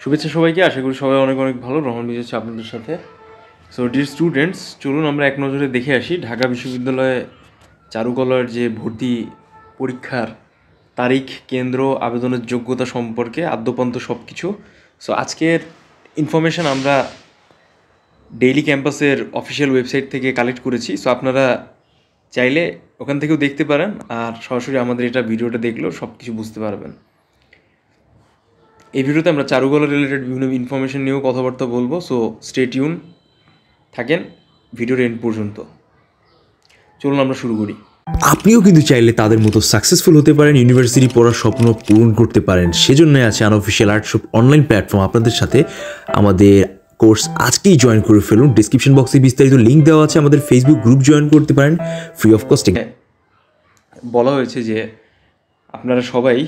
শুভেচ্ছা সবাইকে। আশা করি সবাই অনেক অনেক ভালো। রহমান বিজ হচ্ছে আপনাদের সাথে। সো ডিয়ার স্টুডেন্টস, চলুন আমরা এক নজরে দেখে আসি ঢাকা বিশ্ববিদ্যালয়ে চারুকলার যে ভর্তি পরীক্ষার তারিখ, কেন্দ্র, আবেদনের যোগ্যতা সম্পর্কে আদ্যপান্ত সব কিছু। সো আজকের ইনফরমেশান আমরা ডেইলি ক্যাম্পাসের অফিসিয়াল ওয়েবসাইট থেকে কালেক্ট করেছি। সো আপনারা চাইলে ওখান থেকেও দেখতে পারেন, আর সরাসরি আমাদের এটা ভিডিওটা দেখলেও সব কিছু বুঝতে পারবেন। এই ভিডিওতে আমরা চারুকলা রিলেটেড বিভিন্ন ইনফরমেশন নিয়েও কথাবার্তা বলবো। সো স্টে টিউন থাকেন ভিডিওর এন্ড পর্যন্ত। চলুন আমরা শুরু করি। আপনিও কিন্তু চাইলে তাদের মতো সাকসেসফুল হতে পারেন, ইউনিভার্সিটি পড়ার স্বপ্ন পূরণ করতে পারেন। সেজন্য আছে আনঅফিশিয়াল আর্টশপ অনলাইন প্ল্যাটফর্ম আপনাদের সাথে। আমাদের কোর্স আজকেই জয়েন করে ফেলুন। ডিসক্রিপশন বক্সে বিস্তারিত লিঙ্ক দেওয়া আছে, আমাদের ফেসবুক গ্রুপ জয়েন করতে পারেন ফ্রি অফ কস্টে। বলা হয়েছে যে আপনারা সবাই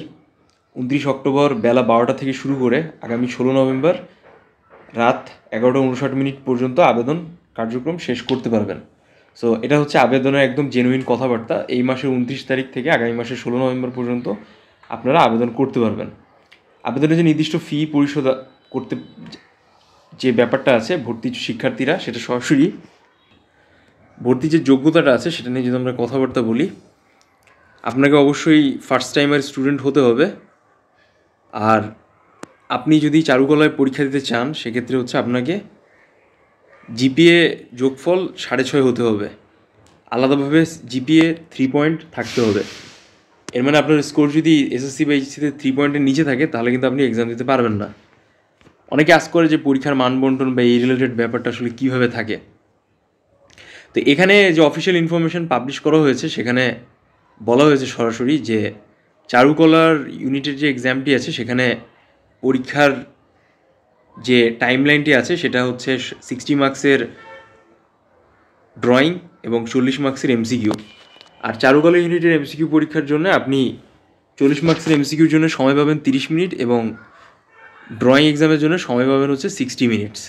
29 অক্টোবর বেলা 12টা থেকে শুরু করে আগামী 16 নভেম্বর রাত 11:59 পর্যন্ত আবেদন কার্যক্রম শেষ করতে পারবেন। সো এটা হচ্ছে আবেদনের একদম জেনুইন কথাবার্তা। এই মাসের 29 তারিখ থেকে আগামী মাসের 16 নভেম্বর পর্যন্ত আপনারা আবেদন করতে পারবেন। আবেদনের যে নির্দিষ্ট ফি পরিশোধ করতে যে ব্যাপারটা আছে, ভর্তি শিক্ষার্থীরা সেটা সরাসরি ভর্তি যে যোগ্যতাটা আছে সেটা নিয়ে যদি আমরা কথাবার্তা বলি, আপনাকে অবশ্যই ফার্স্ট টাইমের স্টুডেন্ট হতে হবে। আর আপনি যদি চারুকলায় পরীক্ষা দিতে চান সেক্ষেত্রে হচ্ছে আপনাকে জিপিএ যোগফল 6.5 হতে হবে। আলাদাভাবে জিপিএ 3 পয়েন্ট থাকতে হবে। এর মানে আপনার স্কোর যদি এসএসসি বা এইচএসসিতে 3 পয়েন্টের নিচে থাকে তাহলে কিন্তু আপনি এক্সাম দিতে পারবেন না। অনেকে আজ করে যে পরীক্ষার মানবন্টন বা এই রিলেটেড ব্যাপারটা আসলে কীভাবে থাকে। তো এখানে যে অফিসিয়াল ইনফরমেশন পাবলিশ করা হয়েছে সেখানে বলা হয়েছে সরাসরি যে চারুকলার ইউনিটের যে এক্সামটি আছে সেখানে পরীক্ষার যে টাইমলাইনটি আছে সেটা হচ্ছে 60 মার্কসের ড্রয়িং এবং 40 মার্কসের এমসিকিউ। আর চারুকলা ইউনিটের এমসিকিউ পরীক্ষার জন্য আপনি 40 মার্কসের এমসিকিউর জন্য সময় পাবেন 30 মিনিট এবং ড্রয়িং এক্সামের জন্য সময় পাবেন হচ্ছে 60 মিনিটস।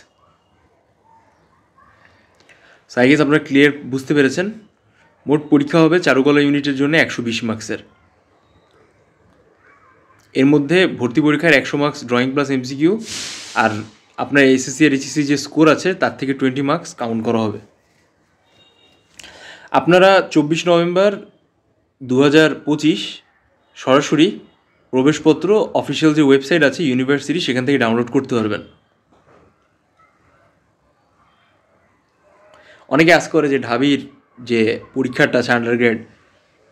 সো আই গেস আপনারা ক্লিয়ার বুঝতে পেরেছেন। মোট পরীক্ষা হবে চারুকলা ইউনিটের জন্য 120 মার্কসের। এর মধ্যে ভর্তি পরীক্ষার 100 মার্কস ড্রয়িং প্লাস এমসিকিউ, আর আপনার এসএসসি আর এইচএসসি যে স্কোর আছে তার থেকে 20 মার্কস কাউন্ট করা হবে। আপনারা 24 নভেম্বর 2025 সরাসরি প্রবেশপত্র অফিসিয়াল যে ওয়েবসাইট আছে ইউনিভার্সিটি সেখান থেকে ডাউনলোড করতে পারবেন। অনেকে আজ করে যে ঢাবির যে পরীক্ষাটা আছে আন্ডারগ্রেড,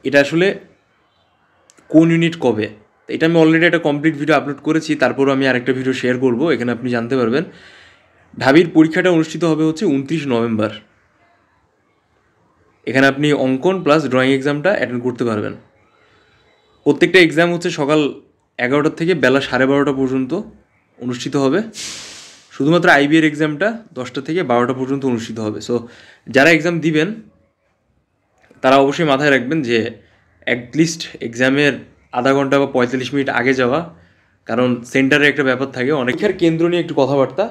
এটা আসলে কোন ইউনিট কবে, তো এটা আমি অলরেডি একটা কমপ্লিট ভিডিও আপলোড করেছি। তারপরও আমি আরেকটা ভিডিও শেয়ার করব, এখানে আপনি জানতে পারবেন। ঢাবির পরীক্ষাটা অনুষ্ঠিত হবে হচ্ছে 29 নভেম্বর। এখানে আপনি অঙ্কন প্লাস ড্রয়িং এক্সামটা অ্যাটেন্ড করতে পারবেন। প্রত্যেকটা এক্সাম হচ্ছে সকাল 11টা থেকে বেলা 12:30 পর্যন্ত অনুষ্ঠিত হবে। শুধুমাত্র আইবিএর এক্সামটা 10টা থেকে 12টা পর্যন্ত অনুষ্ঠিত হবে। সো যারা এক্সাম দিবেন তারা অবশ্যই মাথায় রাখবেন যে অ্যাটলিস্ট এক্সামের আধা ঘন্টা বা 45 মিনিট আগে যাওয়া, কারণ সেন্টারে একটা ব্যাপার থাকে। অনেকের কেন্দ্র নিয়ে একটু কথাবার্তা,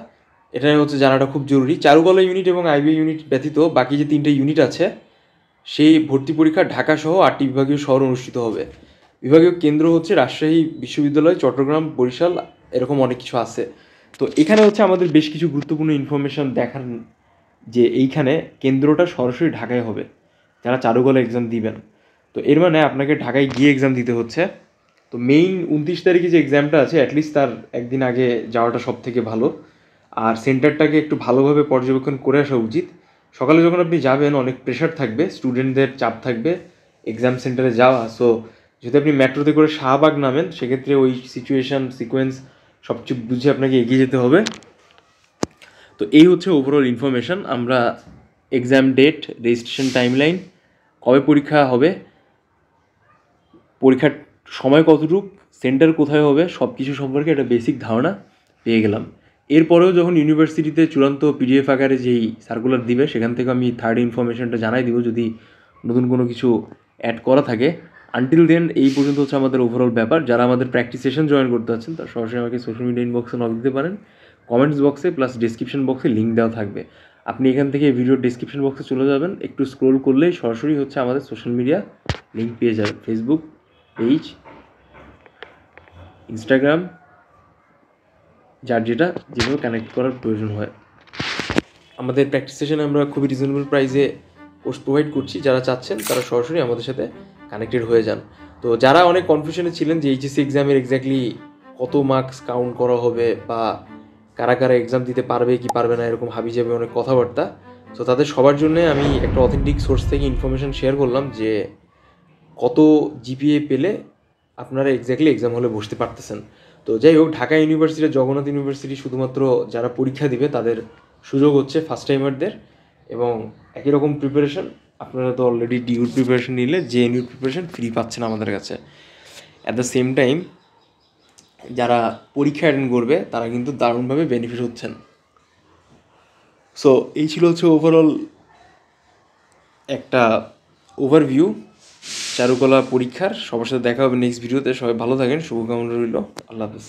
এটা হচ্ছে জানাটা খুব জরুরি। চারুকলা ইউনিট এবং আইবিএ ইউনিট ব্যতীত বাকি যে 3টে ইউনিট আছে সেই ভর্তি পরীক্ষা ঢাকাসহ 8টি বিভাগীয় শহর অনুষ্ঠিত হবে। বিভাগীয় কেন্দ্র হচ্ছে রাজশাহী বিশ্ববিদ্যালয়, চট্টগ্রাম, বরিশাল, এরকম অনেক কিছু আছে। তো এখানে হচ্ছে আমাদের বেশ কিছু গুরুত্বপূর্ণ ইনফরমেশন দেখার, যে এইখানে কেন্দ্রটা সরাসরি ঢাকায় হবে যারা চারুকলা এক্সাম দিবেন। তো এর মানে আপনাকে ঢাকায় গিয়ে এক্সাম দিতে হচ্ছে। তো মেইন 29 তারিখে যে এক্সামটা আছে অ্যাটলিস্ট তার একদিন আগে যাওয়াটা সব থেকে ভালো। আর সেন্টারটাকে একটু ভালোভাবে পর্যবেক্ষণ করে আসা উচিত। সকালে যখন আপনি যাবেন অনেক প্রেশার থাকবে, স্টুডেন্টদের চাপ থাকবে এক্সাম সেন্টারে যাওয়া। সো যদি আপনি মেট্রোতে করে শাহবাগ নামেন সেক্ষেত্রে ওই সিচুয়েশান সিকোয়েন্স সব কিছু বুঝে আপনাকে এগিয়ে যেতে হবে। তো এই হচ্ছে ওভারঅল ইনফরমেশান। আমরা এক্সাম ডেট, রেজিস্ট্রেশন টাইমলাইন, কবে পরীক্ষা হবে, পরীক্ষার সময় কতটুক, সেন্টার কোথায় হবে, সব কিছু সম্পর্কে একটা বেসিক ধারণা পেয়ে গেলাম। এরপরেও যখন ইউনিভার্সিটিতে চূড়ান্ত পিডিএফ আকারে যেই সার্কুলার দিবে সেখান থেকে আমি থার্ড ইনফরমেশনটা জানাই দিব যদি নতুন কোনো কিছু অ্যাড করা থাকে। আনটিল দেন এই পর্যন্ত হচ্ছে আমাদের ওভারঅল ব্যাপার। যারা আমাদের প্র্যাকটিস সেশন জয়েন করতে চাচ্ছেন তারা সরাসরি আমাকে সোশ্যাল মিডিয়া ইনবক্সে নক দিতে পারেন। কমেন্টস বক্সে প্লাস ডিসক্রিপশন বক্সে লিঙ্ক দেওয়া থাকবে। আপনি এখান থেকে ভিডিওর ডিসক্রিপশন বক্সে চলে যাবেন, একটু স্ক্রোল করলেই সরাসরি হচ্ছে আমাদের সোশ্যাল মিডিয়া লিঙ্ক পেয়ে যাবেন। ফেসবুক পেজ, ইনস্টাগ্রাম, যার যেভাবে কানেক্ট করার প্রয়োজন হয়। আমাদের প্র্যাকটিস সেশনে আমরা খুবই রিজনেবল প্রাইসে কোর্স প্রোভাইড করছি। যারা চাচ্ছেন তারা সরাসরি আমাদের সাথে কানেক্টেড হয়ে যান। তো যারা অনেক কনফিউশনে ছিলেন যে এইচএসসি এক্সামের এক্স্যাক্টলি কত মার্কস কাউন্ট করা হবে বা কারা কারা এক্সাম দিতে পারবে কি পারবে না, এরকম হাবি যাবে অনেক কথাবার্তা, তো তাদের সবার জন্য আমি একটা অথেন্টিক সোর্স থেকে ইনফরমেশান শেয়ার করলাম যে কত জিপিএ পেলে আপনারা এক্স্যাক্টলি এক্সাম হলে বসতে পারতেছেন। তো যাই হোক, ঢাকা ইউনিভার্সিটি, জগন্নাথ ইউনিভার্সিটি শুধুমাত্র যারা পরীক্ষা দিবে তাদের সুযোগ হচ্ছে, ফার্স্ট টাইমারদের, এবং একই রকম প্রিপারেশন। আপনারা তো অলরেডি ডিউর প্রিপারেশন নিলে জেএনইউর প্রিপারেশন ফ্রি পাচ্ছেন আমাদের কাছে। অ্যাট দ্য সেম টাইম যারা পরীক্ষা অ্যাটেন্ড করবে তারা কিন্তু দারুণভাবে বেনিফিট হচ্ছেন। সো এই ছিল হচ্ছে ওভারঅল একটা ওভারভিউ চারুকলা পরীক্ষার। সবার সাথে দেখা হবে নেক্সট ভিডিওতে। সবাই ভালো থাকেন, শুভকামনা রইল। আল্লাহ হাফেজ।